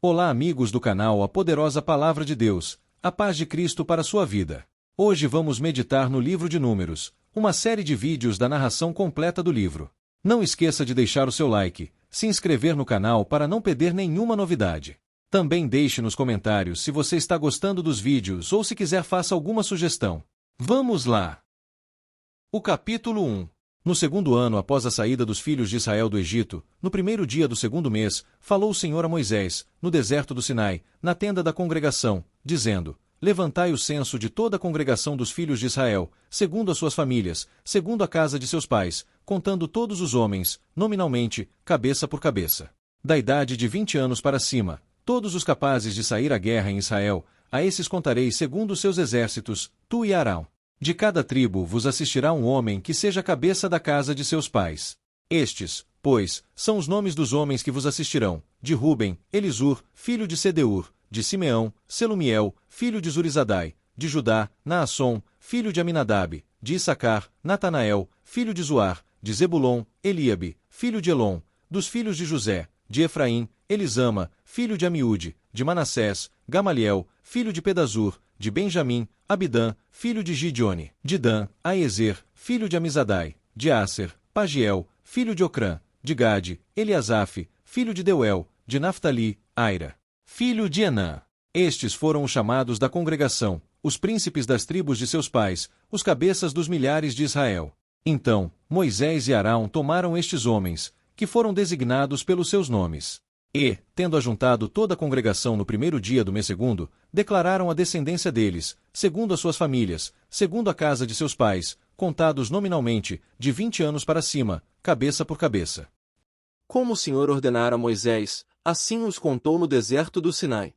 Olá amigos do canal A Poderosa Palavra de Deus, a paz de Cristo para a sua vida. Hoje vamos meditar no livro de Números, uma série de vídeos da narração completa do livro. Não esqueça de deixar o seu like, se inscrever no canal para não perder nenhuma novidade. Também deixe nos comentários se você está gostando dos vídeos ou se quiser faça alguma sugestão. Vamos lá! O capítulo 1. No segundo ano após a saída dos filhos de Israel do Egito, no primeiro dia do segundo mês, falou o Senhor a Moisés, no deserto do Sinai, na tenda da congregação, dizendo: Levantai o censo de toda a congregação dos filhos de Israel, segundo as suas famílias, segundo a casa de seus pais, contando todos os homens, nominalmente, cabeça por cabeça. Da idade de 20 anos para cima, todos os capazes de sair à guerra em Israel, a esses contarei segundo os seus exércitos, tu e Arão. De cada tribo vos assistirá um homem que seja cabeça da casa de seus pais. Estes, pois, são os nomes dos homens que vos assistirão: de Ruben, Elisur, filho de Sedeur; de Simeão, Selumiel, filho de Zurizadai; de Judá, Naasson, filho de Aminadab; de Issacar, Natanael, filho de Zuar; de Zebulon, Eliabe, filho de Elon; dos filhos de José, de Efraim, Elisama, filho de Amiúde; de Manassés, Gamaliel, filho de Pedazur; de Benjamim, Abidã, filho de Gideone; de Dan, Aezer, filho de Amizadai; de Aser, Pagiel, filho de Ocrã; de Gade, Eliasaf, filho de Deuel; de Naftali, Aira, filho de Enã. Estes foram os chamados da congregação, os príncipes das tribos de seus pais, os cabeças dos milhares de Israel. Então, Moisés e Arão tomaram estes homens, que foram designados pelos seus nomes. E, tendo ajuntado toda a congregação no primeiro dia do mês segundo, declararam a descendência deles, segundo as suas famílias, segundo a casa de seus pais, contados nominalmente, de 20 anos para cima, cabeça por cabeça. Como o Senhor ordenara a Moisés, assim os contou no deserto do Sinai.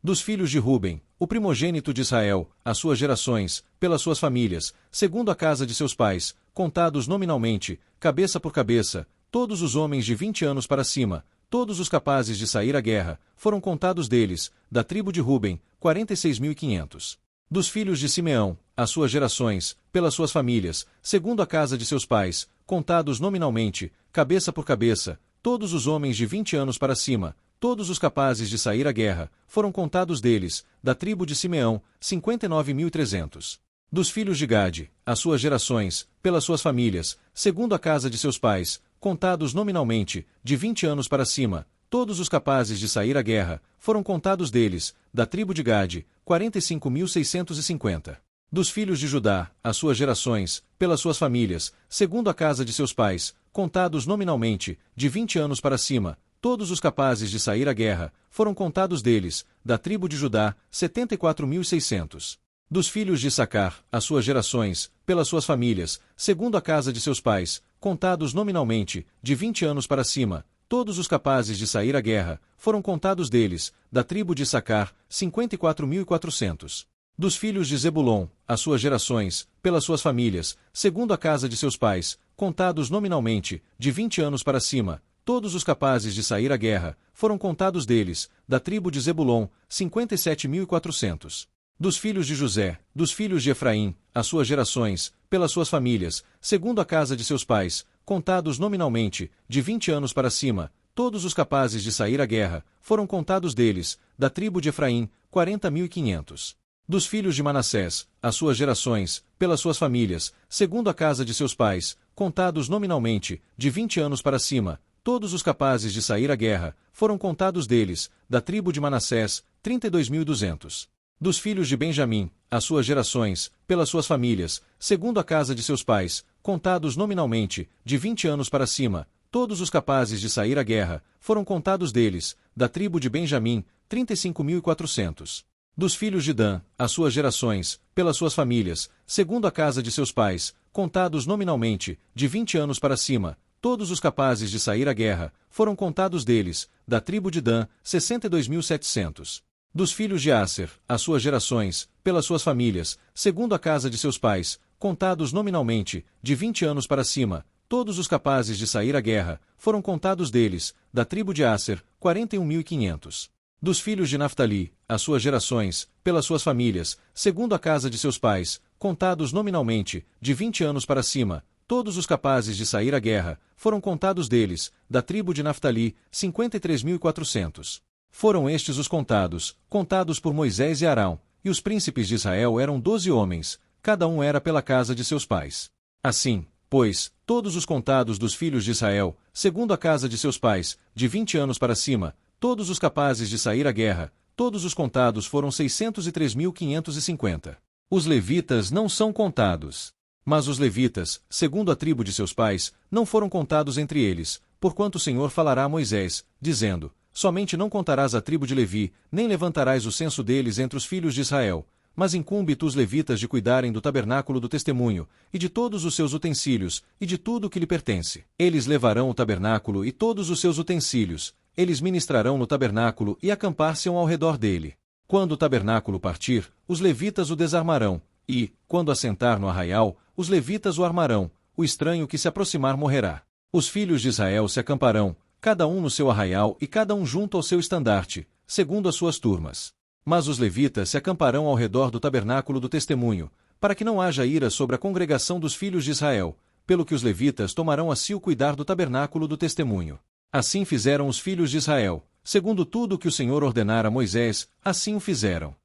Dos filhos de Ruben, o primogênito de Israel, as suas gerações, pelas suas famílias, segundo a casa de seus pais, contados nominalmente, cabeça por cabeça, todos os homens de 20 anos para cima, todos os capazes de sair à guerra, foram contados deles, da tribo de Ruben, 46.500. Dos filhos de Simeão, as suas gerações, pelas suas famílias, segundo a casa de seus pais, contados nominalmente, cabeça por cabeça, todos os homens de 20 anos para cima, todos os capazes de sair à guerra, foram contados deles, da tribo de Simeão, 59.300. Dos filhos de Gade, as suas gerações, pelas suas famílias, segundo a casa de seus pais, contados nominalmente, de 20 anos para cima, todos os capazes de sair à guerra, foram contados deles, da tribo de Gade, 45.650. Dos filhos de Judá, as suas gerações, pelas suas famílias, segundo a casa de seus pais, contados nominalmente, de 20 anos para cima, todos os capazes de sair à guerra, foram contados deles, da tribo de Judá, 74.600. Dos filhos de Issacar, as suas gerações, pelas suas famílias, segundo a casa de seus pais, contados nominalmente, de 20 anos para cima, todos os capazes de sair à guerra, foram contados deles, da tribo de Issacar, 54.400. Dos filhos de Zebulon, as suas gerações, pelas suas famílias, segundo a casa de seus pais, contados nominalmente, de 20 anos para cima, todos os capazes de sair à guerra, foram contados deles, da tribo de Zebulon, 57.400. Dos filhos de José, dos filhos de Efraim, as suas gerações, pelas suas famílias, segundo a casa de seus pais, contados nominalmente, de 20 anos para cima, todos os capazes de sair à guerra, foram contados deles, da tribo de Efraim, 40.500. Dos filhos de Manassés, as suas gerações, pelas suas famílias, segundo a casa de seus pais, contados nominalmente, de 20 anos para cima, todos os capazes de sair à guerra, foram contados deles, da tribo de Manassés, 32.200. Dos filhos de Benjamim, as suas gerações, pelas suas famílias, segundo a casa de seus pais, contados nominalmente, de 20 anos para cima, todos os capazes de sair à guerra, foram contados deles, da tribo de Benjamim, 35.400. Dos filhos de Dan, as suas gerações, pelas suas famílias, segundo a casa de seus pais, contados nominalmente, de 20 anos para cima, todos os capazes de sair à guerra, foram contados deles, da tribo de Dan, 62.700. Dos filhos de Aser, as suas gerações, pelas suas famílias, segundo a casa de seus pais, contados nominalmente, de 20 anos para cima, todos os capazes de sair à guerra, foram contados deles, da tribo de Aser, 41.500. Dos filhos de Naftali, as suas gerações, pelas suas famílias, segundo a casa de seus pais, contados nominalmente, de 20 anos para cima, todos os capazes de sair à guerra, foram contados deles, da tribo de Naftali, 53.400. Foram estes os contados por Moisés e Arão, e os príncipes de Israel eram 12 homens, cada um era pela casa de seus pais. Assim, pois, todos os contados dos filhos de Israel, segundo a casa de seus pais, de 20 anos para cima, todos os capazes de sair à guerra, todos os contados foram 603.550. Os levitas não são contados. Mas os levitas, segundo a tribo de seus pais, não foram contados entre eles, porquanto o Senhor falará a Moisés, dizendo: somente não contarás a tribo de Levi, nem levantarás o censo deles entre os filhos de Israel, mas incumbe-te os levitas de cuidarem do tabernáculo do testemunho, e de todos os seus utensílios, e de tudo o que lhe pertence. Eles levarão o tabernáculo e todos os seus utensílios, eles ministrarão no tabernáculo e acampar-se-ão ao redor dele. Quando o tabernáculo partir, os levitas o desarmarão, e, quando assentar no arraial, os levitas o armarão, o estranho que se aproximar morrerá. Os filhos de Israel se acamparão, cada um no seu arraial e cada um junto ao seu estandarte, segundo as suas turmas. Mas os levitas se acamparão ao redor do tabernáculo do testemunho, para que não haja ira sobre a congregação dos filhos de Israel, pelo que os levitas tomarão a si o cuidar do tabernáculo do testemunho. Assim fizeram os filhos de Israel, segundo tudo o que o Senhor ordenara a Moisés, assim o fizeram.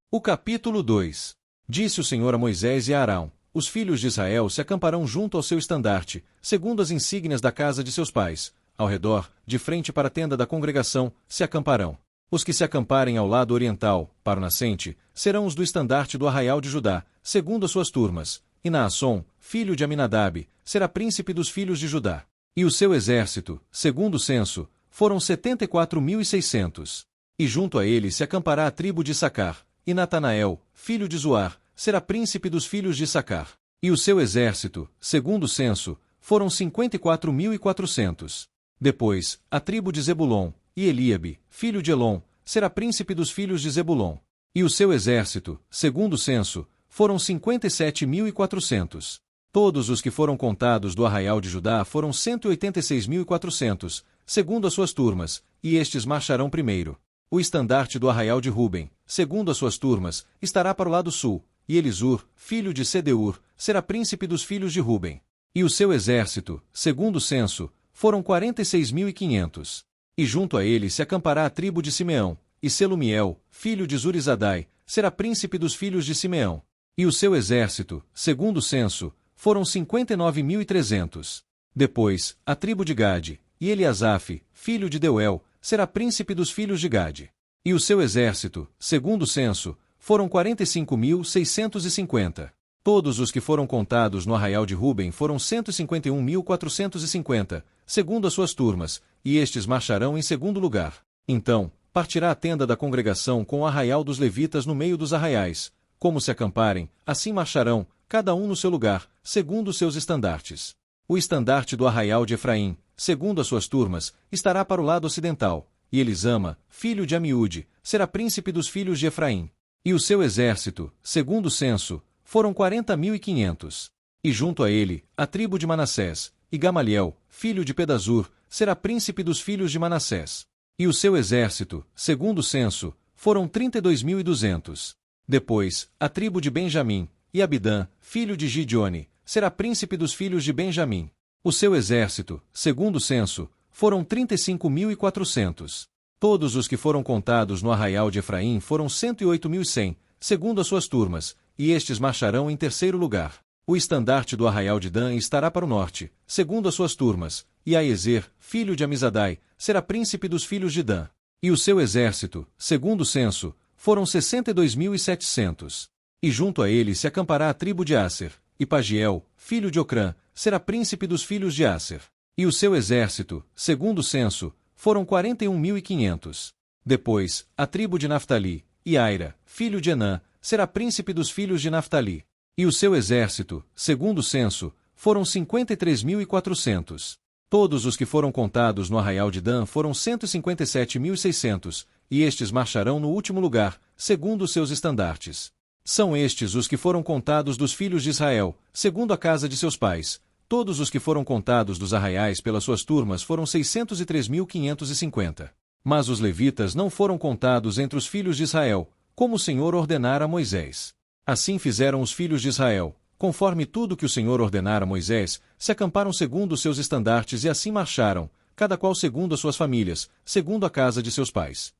O capítulo 2. Disse o Senhor a Moisés e a Arão: os filhos de Israel se acamparão junto ao seu estandarte, segundo as insígnias da casa de seus pais. Ao redor, de frente para a tenda da congregação, se acamparão. Os que se acamparem ao lado oriental, para o nascente, serão os do estandarte do arraial de Judá, segundo as suas turmas. E Naasson, filho de Aminadab, será príncipe dos filhos de Judá. E o seu exército, segundo o censo, foram 74.600. E junto a ele se acampará a tribo de Issacar. E Natanael, filho de Zuar, será príncipe dos filhos de Issacar. E o seu exército, segundo o censo, foram 54.400. Depois, a tribo de Zebulon, e Eliabe, filho de Elon, será príncipe dos filhos de Zebulon. E o seu exército, segundo o censo, foram 57.400. Todos os que foram contados do arraial de Judá foram 186.400, segundo as suas turmas, e estes marcharão primeiro. O estandarte do arraial de Ruben, segundo as suas turmas, estará para o lado sul, e Elisur, filho de Sedeur, será príncipe dos filhos de Ruben. E o seu exército, segundo o censo, foram 46.500. E junto a ele se acampará a tribo de Simeão, e Selumiel, filho de Zurizadai, será príncipe dos filhos de Simeão. E o seu exército, segundo o censo, foram 59.300. Depois, a tribo de Gade, e Eliasaf, filho de Deuel, será príncipe dos filhos de Gade. E o seu exército, segundo o censo, foram 45.650. Todos os que foram contados no arraial de Ruben foram 151.450, segundo as suas turmas, e estes marcharão em segundo lugar. Então, partirá a tenda da congregação com o arraial dos levitas no meio dos arraiais. Como se acamparem, assim marcharão, cada um no seu lugar, segundo os seus estandartes. O estandarte do arraial de Efraim, segundo as suas turmas, estará para o lado ocidental, e Elisama, filho de Amiúde, será príncipe dos filhos de Efraim. E o seu exército, segundo o censo, foram 40.500. E junto a ele, a tribo de Manassés, e Gamaliel, filho de Pedazur, será príncipe dos filhos de Manassés. E o seu exército, segundo o censo, foram 32.200. Depois, a tribo de Benjamim, e Abidã, filho de Gideone, será príncipe dos filhos de Benjamim. O seu exército, segundo o censo, foram 35.400. Todos os que foram contados no arraial de Efraim foram 108.100, segundo as suas turmas, e estes marcharão em terceiro lugar. O estandarte do arraial de Dan estará para o norte, segundo as suas turmas, e Aiezer, filho de Amizadai, será príncipe dos filhos de Dan. E o seu exército, segundo o censo, foram 62.700. E junto a ele se acampará a tribo de Aser, e Pagiel, filho de Ocrã, será príncipe dos filhos de Aser. E o seu exército, segundo o censo, foram 41.500. Depois, a tribo de Naftali, e Aira, filho de Enã, será príncipe dos filhos de Naftali. E o seu exército, segundo o censo, foram 53.400. Todos os que foram contados no arraial de Dan foram 157.600, e estes marcharão no último lugar, segundo os seus estandartes. São estes os que foram contados dos filhos de Israel, segundo a casa de seus pais. Todos os que foram contados dos arraiais pelas suas turmas foram 603.550. Mas os levitas não foram contados entre os filhos de Israel, como o Senhor ordenara a Moisés. Assim fizeram os filhos de Israel, conforme tudo que o Senhor ordenara a Moisés, se acamparam segundo os seus estandartes e assim marcharam, cada qual segundo as suas famílias, segundo a casa de seus pais.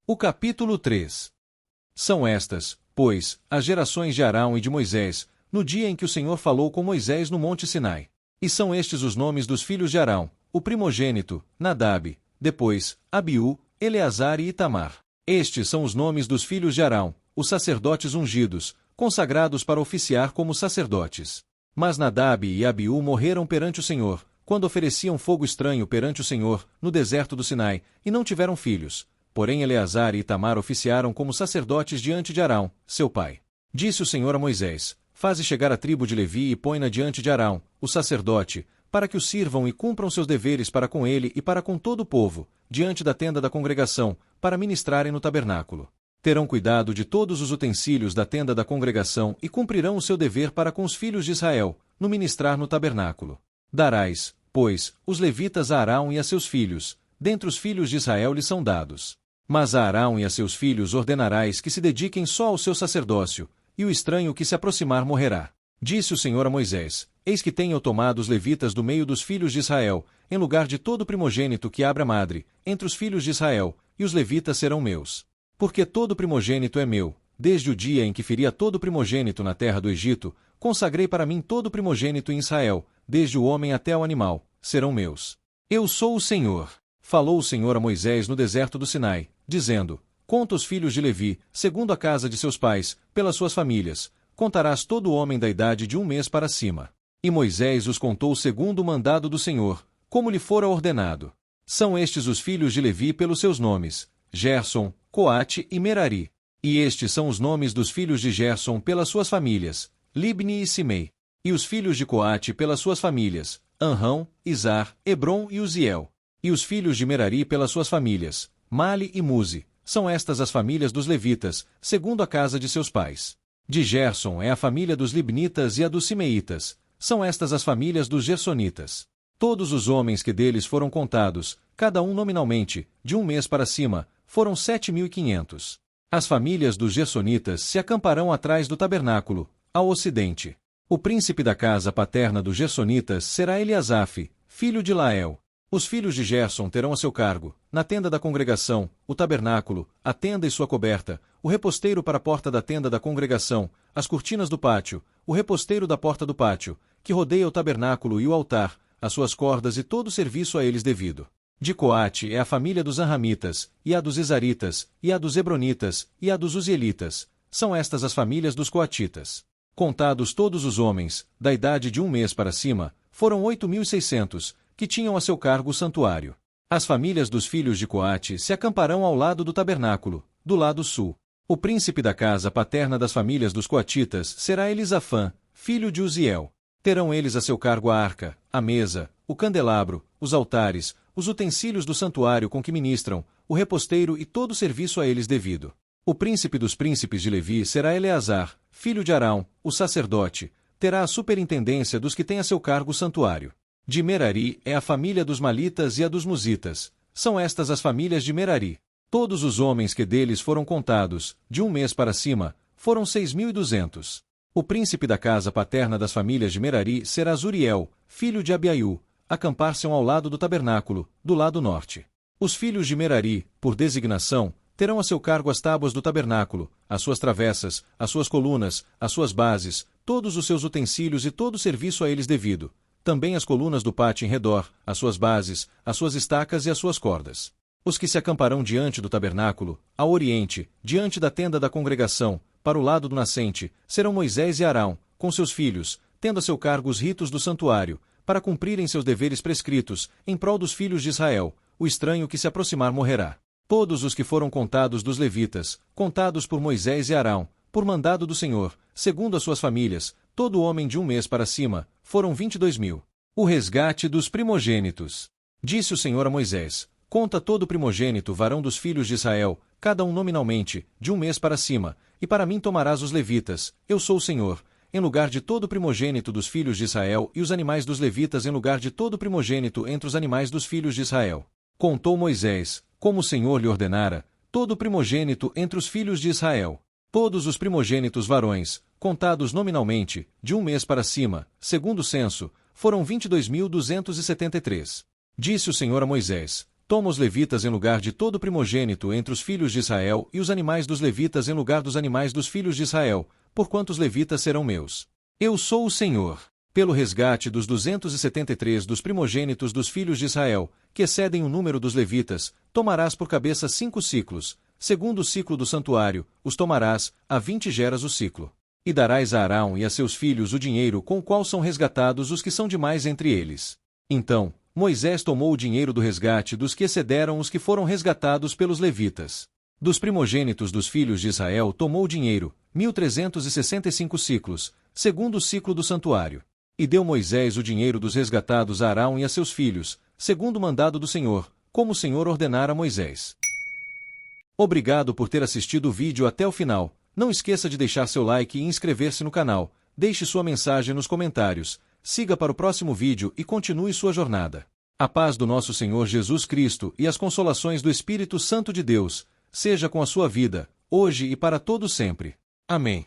O capítulo 3. São estas, pois, as gerações de Arão e de Moisés, no dia em que o Senhor falou com Moisés no monte Sinai. E são estes os nomes dos filhos de Arão: o primogênito, Nadab, depois, Abiú, Eleazar e Itamar. Estes são os nomes dos filhos de Arão, os sacerdotes ungidos, consagrados para oficiar como sacerdotes. Mas Nadab e Abiú morreram perante o Senhor, quando ofereciam fogo estranho perante o Senhor, no deserto do Sinai, e não tiveram filhos. Porém Eleazar e Itamar oficiaram como sacerdotes diante de Arão, seu pai. Disse o Senhor a Moisés: Faze chegar a tribo de Levi e põe-na diante de Arão, o sacerdote, para que o sirvam e cumpram seus deveres para com ele e para com todo o povo, diante da tenda da congregação, para ministrarem no tabernáculo. Terão cuidado de todos os utensílios da tenda da congregação e cumprirão o seu dever para com os filhos de Israel, no ministrar no tabernáculo. Darás, pois, os levitas a Arão e a seus filhos, dentre os filhos de Israel lhes são dados. Mas a Arão e a seus filhos ordenarás que se dediquem só ao seu sacerdócio, e o estranho que se aproximar morrerá. Disse o Senhor a Moisés: Eis que tenho tomado os levitas do meio dos filhos de Israel, em lugar de todo primogênito que abra madre, entre os filhos de Israel, e os levitas serão meus. Porque todo primogênito é meu, desde o dia em que feri a todo primogênito na terra do Egito, consagrei para mim todo primogênito em Israel, desde o homem até o animal, serão meus. Eu sou o Senhor. Falou o Senhor a Moisés no deserto do Sinai, dizendo: Conta os filhos de Levi, segundo a casa de seus pais, pelas suas famílias. Contarás todo homem da idade de 1 mês para cima. E Moisés os contou segundo o mandado do Senhor, como lhe fora ordenado. São estes os filhos de Levi pelos seus nomes: Gerson, Coate e Merari. E estes são os nomes dos filhos de Gerson pelas suas famílias: Libni e Simei. E os filhos de Coate pelas suas famílias: Anrão, Izar, Hebron e Uziel. E os filhos de Merari pelas suas famílias: Mali e Muzi. São estas as famílias dos levitas, segundo a casa de seus pais. De Gerson é a família dos libnitas e a dos simeitas. São estas as famílias dos gersonitas. Todos os homens que deles foram contados, cada um nominalmente, de 1 mês para cima, foram 7.500. As famílias dos gersonitas se acamparão atrás do tabernáculo, ao ocidente. O príncipe da casa paterna dos gersonitas será Eliasaf, filho de Lael. Os filhos de Gerson terão a seu cargo, na tenda da congregação, o tabernáculo, a tenda e sua coberta, o reposteiro para a porta da tenda da congregação, as cortinas do pátio, o reposteiro da porta do pátio, que rodeia o tabernáculo e o altar, as suas cordas e todo o serviço a eles devido. De Coate é a família dos Anramitas, e a dos Izaritas, e a dos Hebronitas, e a dos Uzielitas. São estas as famílias dos Coatitas. Contados todos os homens, da idade de 1 mês para cima, foram 8.600, que tinham a seu cargo o santuário. As famílias dos filhos de Coate se acamparão ao lado do tabernáculo, do lado sul. O príncipe da casa paterna das famílias dos Coatitas será Elisafã, filho de Uziel. Terão eles a seu cargo a arca, a mesa, o candelabro, os altares, os utensílios do santuário com que ministram, o reposteiro e todo o serviço a eles devido. O príncipe dos príncipes de Levi será Eleazar, filho de Arão, o sacerdote. Terá a superintendência dos que têm a seu cargo o santuário. De Merari é a família dos Malitas e a dos Musitas. São estas as famílias de Merari. Todos os homens que deles foram contados, de 1 mês para cima, foram 6.200. O príncipe da casa paterna das famílias de Merari será Zuriel, filho de Abiaiú. Acampar-se ao lado do tabernáculo, do lado norte. Os filhos de Merari, por designação, terão a seu cargo as tábuas do tabernáculo, as suas travessas, as suas colunas, as suas bases, todos os seus utensílios e todo o serviço a eles devido. Também as colunas do pátio em redor, as suas bases, as suas estacas e as suas cordas. Os que se acamparão diante do tabernáculo, ao oriente, diante da tenda da congregação, para o lado do nascente, serão Moisés e Arão, com seus filhos, tendo a seu cargo os ritos do santuário, para cumprirem seus deveres prescritos, em prol dos filhos de Israel. O estranho que se aproximar morrerá. Todos os que foram contados dos levitas, contados por Moisés e Arão, por mandado do Senhor, segundo as suas famílias, todo homem de 1 mês para cima, foram 22.000. O resgate dos primogênitos. Disse o Senhor a Moisés: Conta todo primogênito varão dos filhos de Israel, cada um nominalmente, de 1 mês para cima, e para mim tomarás os levitas, eu sou o Senhor, em lugar de todo primogênito dos filhos de Israel, e os animais dos levitas em lugar de todo primogênito entre os animais dos filhos de Israel. Contou Moisés, como o Senhor lhe ordenara, todo primogênito entre os filhos de Israel. Todos os primogênitos varões, contados nominalmente, de 1 mês para cima, segundo o censo, foram 22.273. Disse o Senhor a Moisés: Toma os levitas em lugar de todo primogênito entre os filhos de Israel e os animais dos levitas em lugar dos animais dos filhos de Israel, porquanto os levitas serão meus. Eu sou o Senhor. Pelo resgate dos 273 dos primogênitos dos filhos de Israel, que excedem o número dos levitas, tomarás por cabeça 5 siclos, segundo o ciclo do santuário, os tomarás, a 20 geras o ciclo. E darás a Arão e a seus filhos o dinheiro com o qual são resgatados os que são demais entre eles. Então, Moisés tomou o dinheiro do resgate dos que excederam os que foram resgatados pelos levitas. Dos primogênitos dos filhos de Israel tomou o dinheiro, 1.365 ciclos, segundo o ciclo do santuário. E deu Moisés o dinheiro dos resgatados a Arão e a seus filhos, segundo o mandado do Senhor, como o Senhor ordenara a Moisés. Obrigado por ter assistido o vídeo até o final. Não esqueça de deixar seu like e inscrever-se no canal. Deixe sua mensagem nos comentários. Siga para o próximo vídeo e continue sua jornada. A paz do nosso Senhor Jesus Cristo e as consolações do Espírito Santo de Deus, seja com a sua vida, hoje e para todo sempre. Amém.